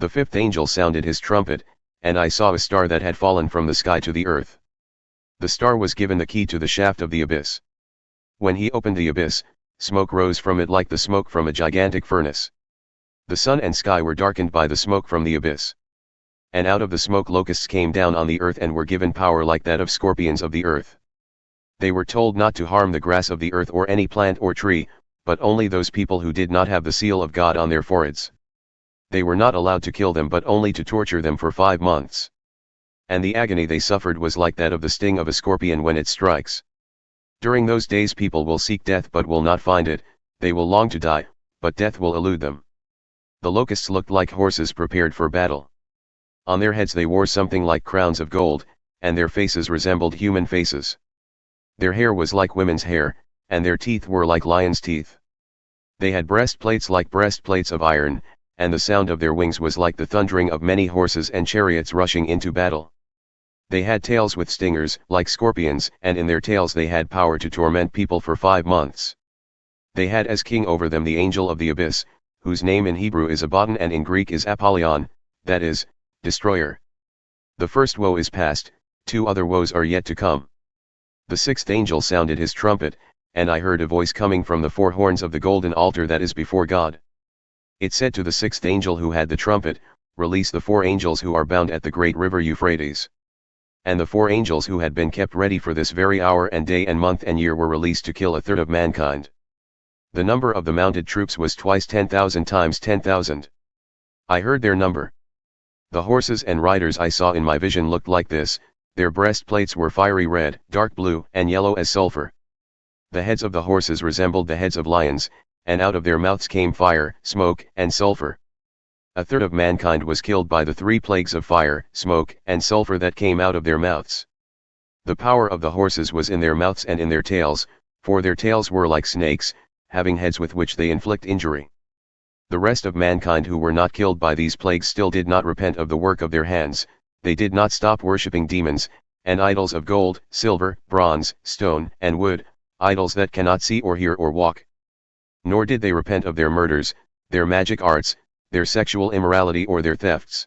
The fifth angel sounded his trumpet, and I saw a star that had fallen from the sky to the earth. The star was given the key to the shaft of the abyss. When he opened the abyss, smoke rose from it like the smoke from a gigantic furnace. The sun and sky were darkened by the smoke from the abyss. And out of the smoke locusts came down on the earth and were given power like that of scorpions of the earth. They were told not to harm the grass of the earth or any plant or tree, but only those people who did not have the seal of God on their foreheads. They were not allowed to kill them but only to torture them for 5 months. And the agony they suffered was like that of the sting of a scorpion when it strikes. During those days people will seek death but will not find it, they will long to die, but death will elude them. The locusts looked like horses prepared for battle. On their heads they wore something like crowns of gold, and their faces resembled human faces. Their hair was like women's hair, and their teeth were like lions' teeth. They had breastplates like breastplates of iron, and the sound of their wings was like the thundering of many horses and chariots rushing into battle. They had tails with stingers, like scorpions, and in their tails they had power to torment people for 5 months. They had as king over them the angel of the abyss, whose name in Hebrew is Abaddon and in Greek is Apollyon, that is, destroyer. The first woe is past, 2 other woes are yet to come. The sixth angel sounded his trumpet, and I heard a voice coming from the 4 horns of the golden altar that is before God. It said to the sixth angel who had the trumpet, "Release the 4 angels who are bound at the great river Euphrates." And the 4 angels who had been kept ready for this very hour and day and month and year were released to kill 1/3 of mankind. The number of the mounted troops was twice 10,000 times 10,000. I heard their number. The horses and riders I saw in my vision looked like this, their breastplates were fiery red, dark blue, and yellow as sulfur. The heads of the horses resembled the heads of lions, and out of their mouths came fire, smoke, and sulfur. 1/3 of mankind was killed by the 3 plagues of fire, smoke, and sulfur that came out of their mouths. The power of the horses was in their mouths and in their tails, for their tails were like snakes, having heads with which they inflict injury. The rest of mankind who were not killed by these plagues still did not repent of the work of their hands, they did not stop worshipping demons, and idols of gold, silver, bronze, stone, and wood, idols that cannot see or hear or walk. Nor did they repent of their murders, their magic arts, their sexual immorality or their thefts.